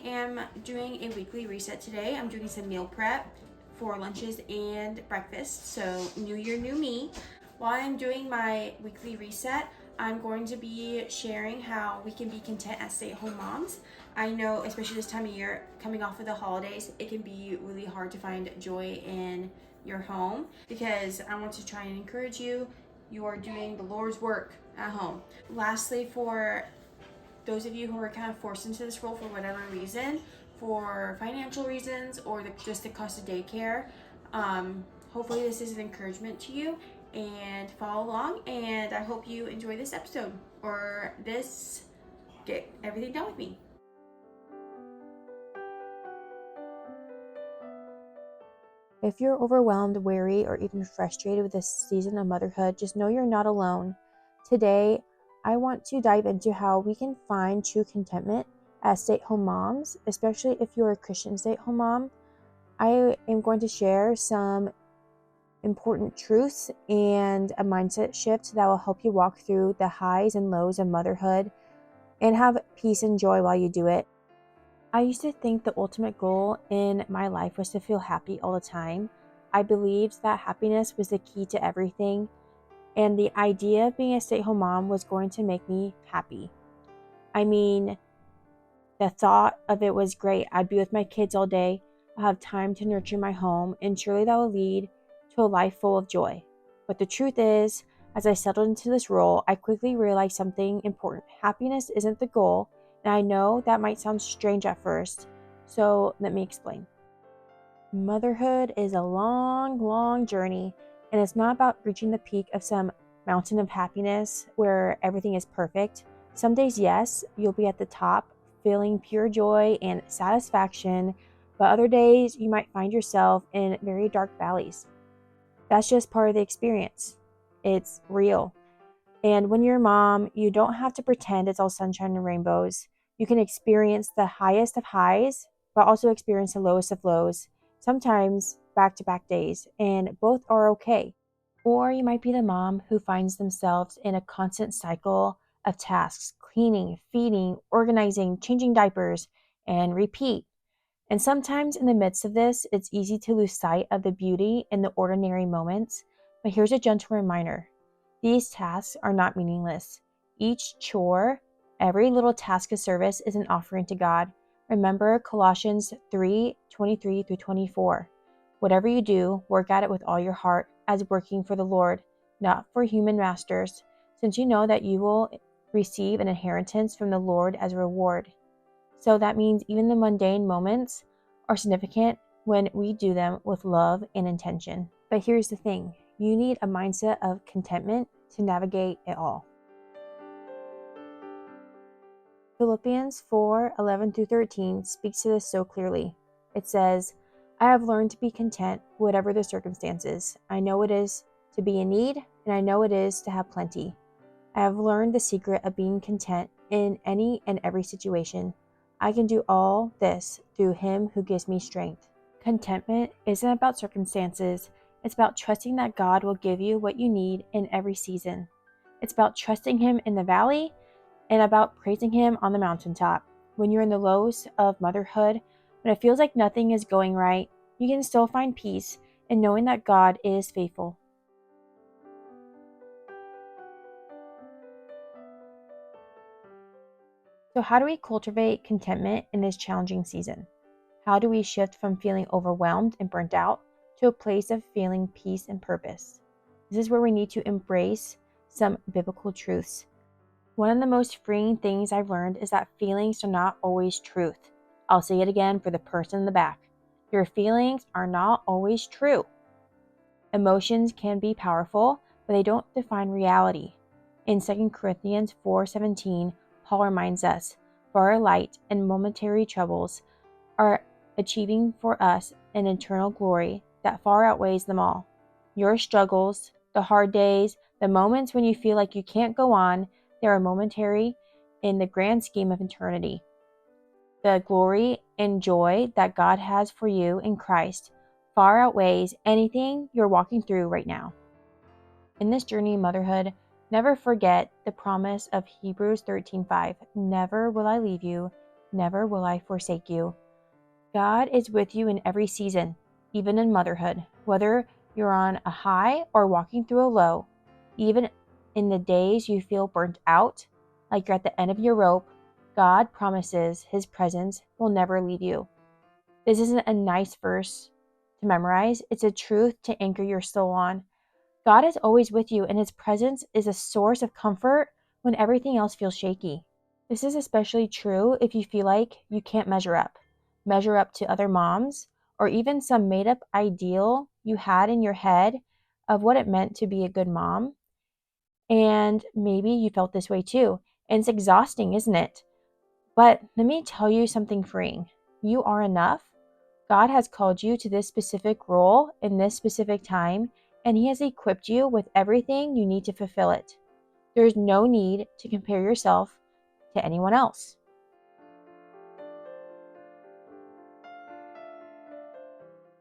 am doing a weekly reset today. I'm doing some meal prep for lunches and breakfast. So new year, new me. While I'm doing my weekly reset, I'm going to be sharing how we can be content as stay-at-home moms. I know, especially this time of year, coming off of the holidays, it can be really hard to find joy in your home, because I want to try and encourage you. You are doing the Lord's work at home. Lastly, for those of you who are kind of forced into this role for whatever reason, for financial reasons or just the cost of daycare, hopefully this is an encouragement to you and follow along. And I hope you enjoy this episode or get everything done with me. If you're overwhelmed, weary, or even frustrated with this season of motherhood, just know you're not alone. Today, I want to dive into how we can find true contentment as stay-at-home moms, especially if you're a Christian stay-at-home mom. I am going to share some important truths and a mindset shift that will help you walk through the highs and lows of motherhood and have peace and joy while you do it. I used to think the ultimate goal in my life was to feel happy all the time. I believed that happiness was the key to everything, and the idea of being a stay-at-home mom was going to make me happy. I mean, the thought of it was great. I'd be with my kids all day, I'll have time to nurture my home, and surely that will lead to a life full of joy. But the truth is, as I settled into this role, I quickly realized something important. Happiness isn't the goal. And I know that might sound strange at first, so let me explain. Motherhood is a long, long journey, and it's not about reaching the peak of some mountain of happiness where everything is perfect. Some days, yes, you'll be at the top, feeling pure joy and satisfaction, but other days you might find yourself in very dark valleys. That's just part of the experience. It's real. And when you're a mom, you don't have to pretend it's all sunshine and rainbows. You can experience the highest of highs, but also experience the lowest of lows, sometimes back-to-back days, and both are okay. Or you might be the mom who finds themselves in a constant cycle of tasks, cleaning, feeding, organizing, changing diapers, and repeat. And sometimes in the midst of this, it's easy to lose sight of the beauty in the ordinary moments. But here's a gentle reminder. These tasks are not meaningless. Each chore, every little task of service is an offering to God. Remember Colossians 3:23-24. Whatever you do, work at it with all your heart, as working for the Lord, not for human masters, since you know that you will receive an inheritance from the Lord as a reward. So that means even the mundane moments are significant when we do them with love and intention. But here's the thing. You need a mindset of contentment to navigate it all. Philippians 4:11-13 speaks to this so clearly. It says, I have learned to be content whatever the circumstances. I know it is to be in need, and I know it is to have plenty. I have learned the secret of being content in any and every situation. I can do all this through Him who gives me strength. Contentment isn't about circumstances. It's about trusting that God will give you what you need in every season. It's about trusting Him in the valley and about praising Him on the mountaintop. When you're in the lows of motherhood, when it feels like nothing is going right, you can still find peace in knowing that God is faithful. So how do we cultivate contentment in this challenging season? How do we shift from feeling overwhelmed and burnt out to a place of feeling peace and purpose? This is where we need to embrace some biblical truths. One of the most freeing things I've learned is that feelings are not always truth. I'll say it again for the person in the back. Your feelings are not always true. Emotions can be powerful, but they don't define reality. In 2 Corinthians 4:17, Paul reminds us, for our light and momentary troubles are achieving for us an eternal glory that far outweighs them all. Your struggles, the hard days, the moments when you feel like you can't go on, they are momentary in the grand scheme of eternity. The glory and joy that God has for you in Christ far outweighs anything you're walking through right now. In this journey of motherhood, never forget the promise of Hebrews 13:5. Never will I leave you, never will I forsake you. God is with you in every season, even in motherhood, whether you're on a high or walking through a low. Even in the days you feel burnt out, like you're at the end of your rope, God promises His presence will never leave you. This isn't a nice verse to memorize, it's a truth to anchor your soul on. God is always with you, and His presence is a source of comfort when everything else feels shaky. This is especially true if you feel like you can't measure up to other moms, or even some made up ideal you had in your head of what it meant to be a good mom. And maybe you felt this way too. And it's exhausting, isn't it? But let me tell you something freeing. You are enough. God has called you to this specific role in this specific time, and He has equipped you with everything you need to fulfill it. There's no need to compare yourself to anyone else.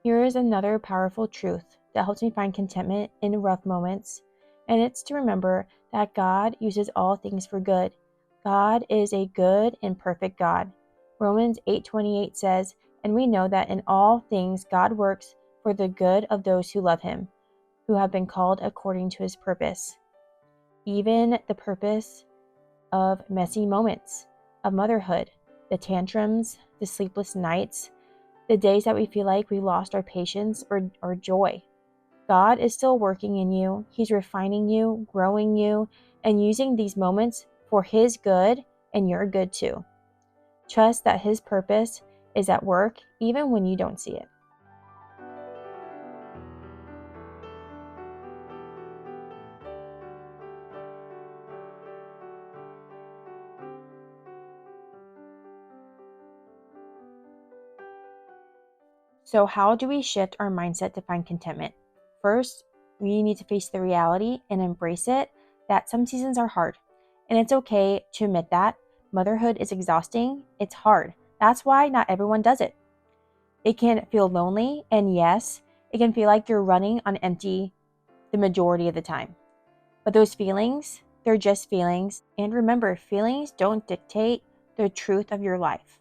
Here is another powerful truth that helps me find contentment in rough moments, and it's to remember that God uses all things for good. God is a good and perfect God. Romans 8:28 says, "And we know that in all things God works for the good of those who love Him, who have been called according to His purpose." Even the purpose of messy moments of motherhood, the tantrums, the sleepless nights, the days that we feel like we lost our patience or joy. God is still working in you. He's refining you, growing you, and using these moments for His good and your good too. Trust that His purpose is at work even when you don't see it. So, how do we shift our mindset to find contentment? First, we need to face the reality and embrace it that some seasons are hard. And it's okay to admit that. Motherhood is exhausting, it's hard. That's why not everyone does it. It can feel lonely, and yes, it can feel like you're running on empty the majority of the time. But those feelings, they're just feelings. And remember, feelings don't dictate the truth of your life.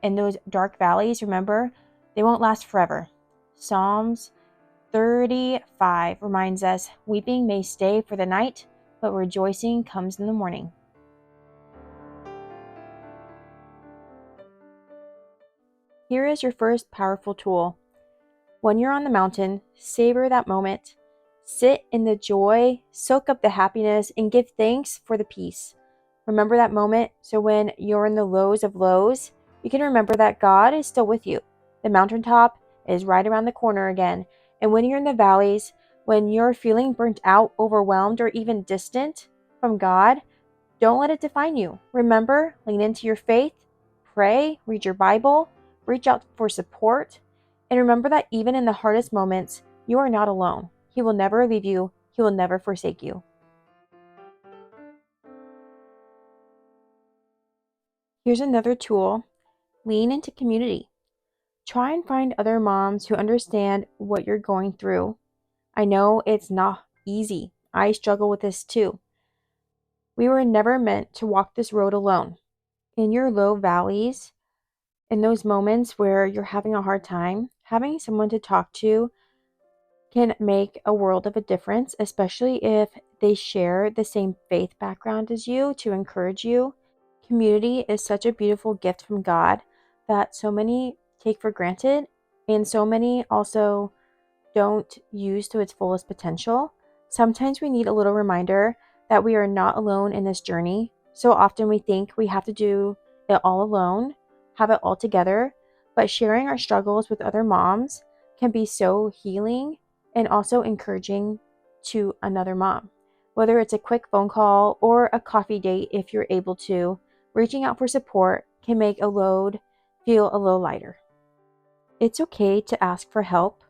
And those dark valleys, remember, they won't last forever. Psalms 35 reminds us, weeping may stay for the night, but rejoicing comes in the morning. Here is your first powerful tool. When you're on the mountain, savor that moment. Sit in the joy, soak up the happiness, and give thanks for the peace. Remember that moment so when you're in the lows of lows, you can remember that God is still with you. The mountaintop is right around the corner again. And when you're in the valleys, when you're feeling burnt out, overwhelmed, or even distant from God, don't let it define you. Remember, lean into your faith, pray, read your Bible, reach out for support, and remember that even in the hardest moments, you are not alone. He will never leave you, He will never forsake you. Here's another tool: lean into community. Try and find other moms who understand what you're going through. I know it's not easy. I struggle with this too. We were never meant to walk this road alone. In your low valleys, in those moments where you're having a hard time, having someone to talk to can make a world of a difference, especially if they share the same faith background as you to encourage you. Community is such a beautiful gift from God that so many take for granted, and so many also don't use to its fullest potential. Sometimes we need a little reminder that we are not alone in this journey. So often we think we have to do it all alone, have it all together, but sharing our struggles with other moms can be so healing and also encouraging to another mom. Whether it's a quick phone call or a coffee date, if you're able to, reaching out for support can make a load feel a little lighter. It's okay to ask for help.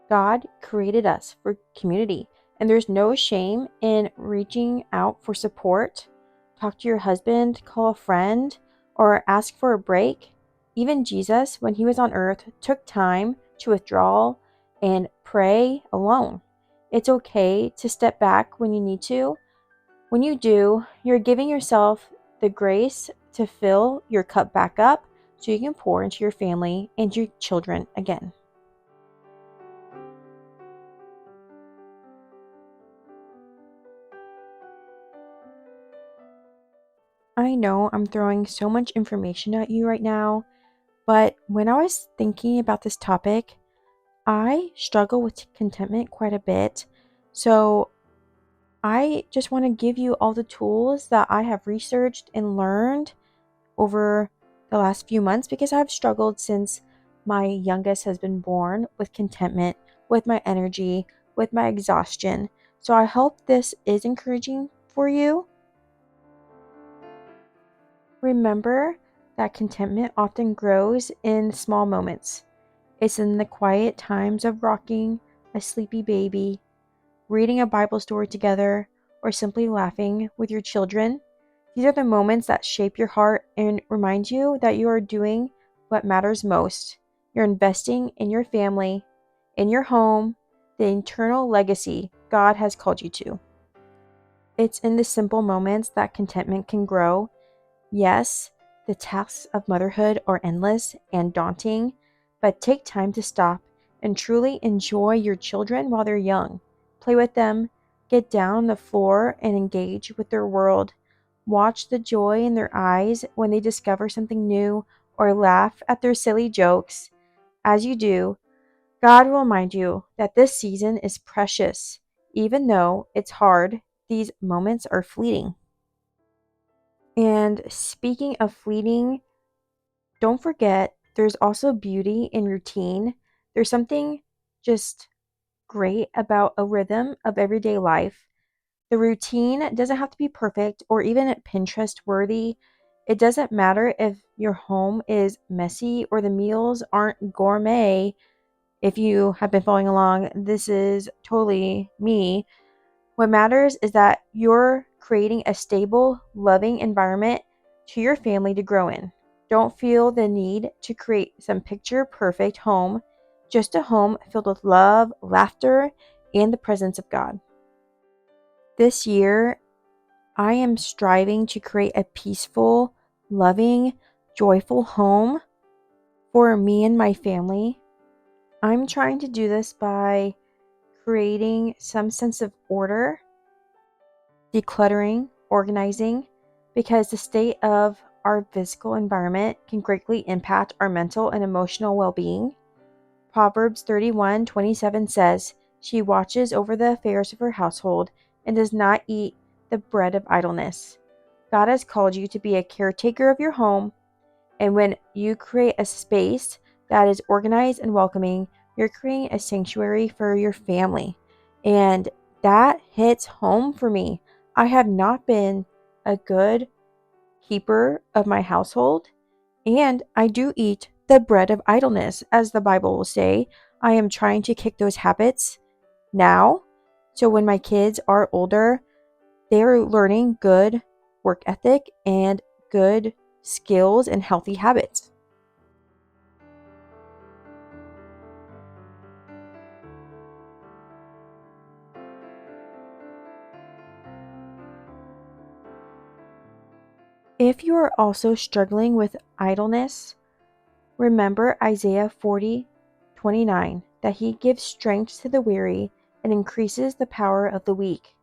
God created us for community, and there's no shame in reaching out for support. Talk to your husband, call a friend, or ask for a break. Even Jesus, when He was on earth, took time to withdraw and pray alone. It's okay to step back when you need to. When you do, you're giving yourself the grace to fill your cup back up so you can pour into your family and your children again. I know I'm throwing so much information at you right now, but when I was thinking about this topic, I struggle with contentment quite a bit. So I just want to give you all the tools that I have researched and learned over the last few months because I've struggled since my youngest has been born with contentment, with my energy, with my exhaustion. So I hope this is encouraging for you. Remember that contentment often grows in small moments. It's in the quiet times of rocking a sleepy baby, reading a Bible story together, or simply laughing with your children. These are the moments that shape your heart and remind you that you are doing what matters most. You're investing in your family, in your home, the eternal legacy God has called you to. It's in the simple moments that contentment can grow. Yes, the tasks of motherhood are endless and daunting, but take time to stop and truly enjoy your children while they're young. Play with them, get down on the floor and engage with their world. Watch the joy in their eyes when they discover something new or laugh at their silly jokes. As you do, God will remind you that this season is precious. Even though it's hard, these moments are fleeting. And speaking of fleeting, don't forget there's also beauty in routine. There's something just great about a rhythm of everyday life. The routine doesn't have to be perfect or even Pinterest worthy. It doesn't matter if your home is messy or the meals aren't gourmet. If you have been following along, this is totally me. What matters is that you're creating a stable, loving environment to your family to grow in. Don't feel the need to create some picture perfect home, just a home filled with love, laughter, and the presence of God. This year, I am striving to create a peaceful, loving, joyful home for me and my family. I'm trying to do this by creating some sense of order, decluttering, organizing, because the state of our physical environment can greatly impact our mental and emotional well being. Proverbs 31:27 says, "She watches over the affairs of her household and does not eat the bread of idleness." God has called you to be a caretaker of your home, and when you create a space that is organized and welcoming, you're creating a sanctuary for your family. And that hits home for me. I have not been a good keeper of my household, and I do eat the bread of idleness, as the Bible will say. I am trying to kick those habits now. So when my kids are older, they're learning good work ethic and good skills and healthy habits. If you are also struggling with idleness, remember Isaiah 40:29 that he gives strength to the weary and increases the power of the weak.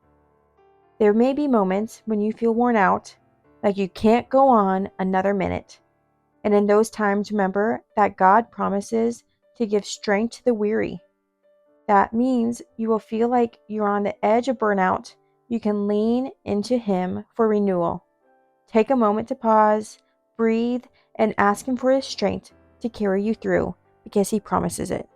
There may be moments when you feel worn out, like you can't go on another minute. And in those times, remember that God promises to give strength to the weary. That means you will feel like you're on the edge of burnout. You can lean into Him for renewal. Take a moment to pause, breathe, and ask Him for His strength to carry you through because He promises it.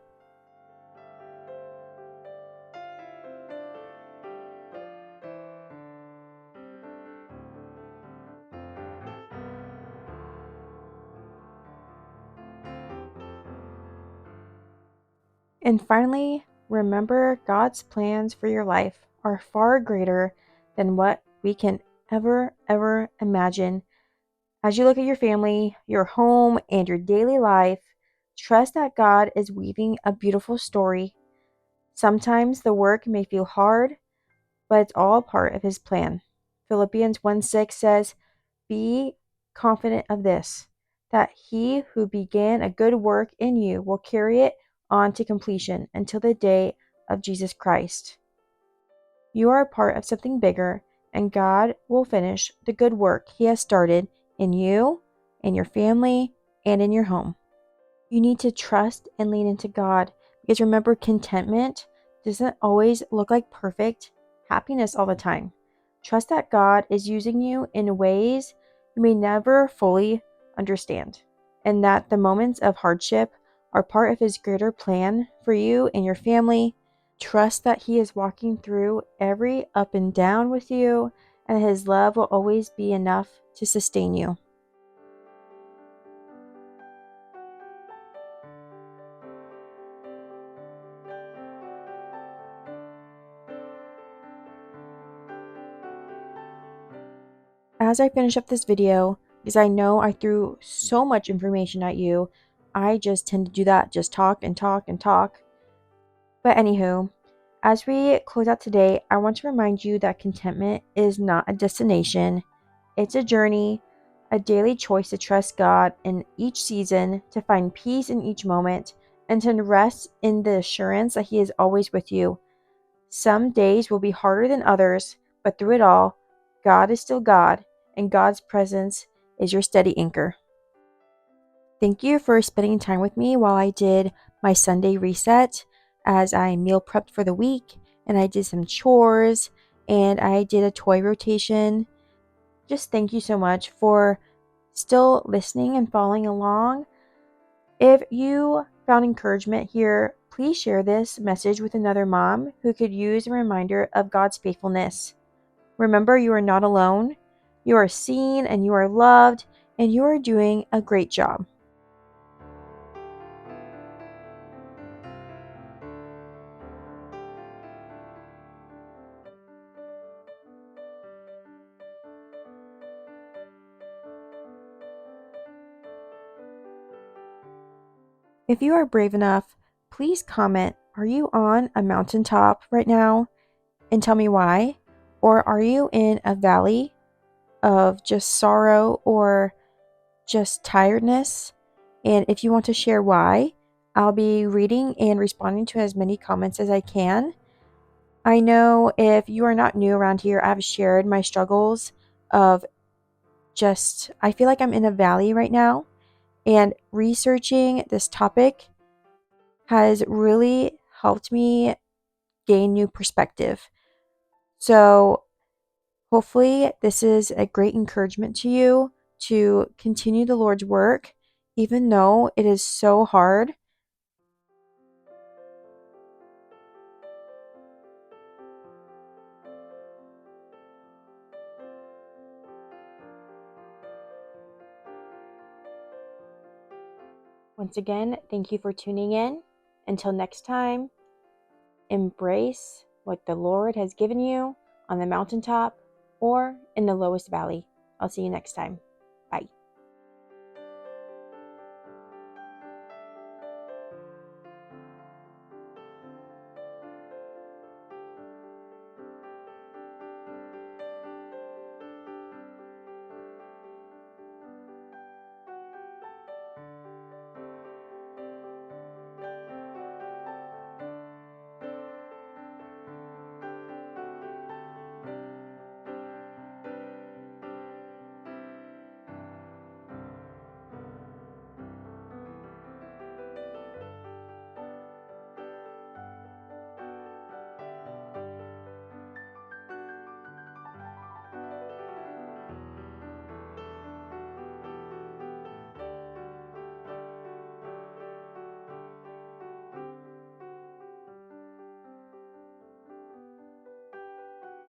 And finally, remember God's plans for your life are far greater than what we can ever imagine. As you look at your family, your home, and your daily life, trust that God is weaving a beautiful story. Sometimes the work may feel hard, but it's all part of His plan. Philippians 1:6 says, "Be confident of this, that he who began a good work in you will carry it on to completion until the day of Jesus Christ. You are a part of something bigger, and God will finish the good work he has started in you, in your family, and in your home. You need to trust and lean into God, because remember, contentment doesn't always look like perfect happiness all the time. Trust that God is using you in ways you may never fully understand, and that the moments of hardship are part of his greater plan for you and your family. Trust that he is walking through every up and down with you, and his love will always be enough to sustain you. As I finish up this video, because I know I threw so much information at you, I just tend to do that, just talk and talk and talk. But anywho, as we close out today, I want to remind you that contentment is not a destination. It's a journey, a daily choice to trust God in each season, to find peace in each moment, and to rest in the assurance that he is always with you. Some days will be harder than others, but through it all, God is still God, and God's presence is your steady anchor. Thank you for spending time with me while I did my Sunday reset, as I meal prepped for the week, and I did some chores, and I did a toy rotation. Just thank you so much for still listening and following along. If you found encouragement here, please share this message with another mom who could use a reminder of God's faithfulness. Remember, you are not alone. You are seen and you are loved, and you are doing a great job. If you are brave enough, please comment, are you on a mountaintop right now? And tell me why. Or are you in a valley of just sorrow or just tiredness? And if you want to share why, I'll be reading and responding to as many comments as I can. I know if you are not new around here, I've shared my struggles of just, I feel like I'm in a valley right now. And researching this topic has really helped me gain new perspective. So hopefully this is a great encouragement to you to continue the Lord's work, even though it is so hard. Once again, thank you for tuning in. Until next time, embrace what the Lord has given you on the mountaintop or in the lowest valley. I'll see you next time.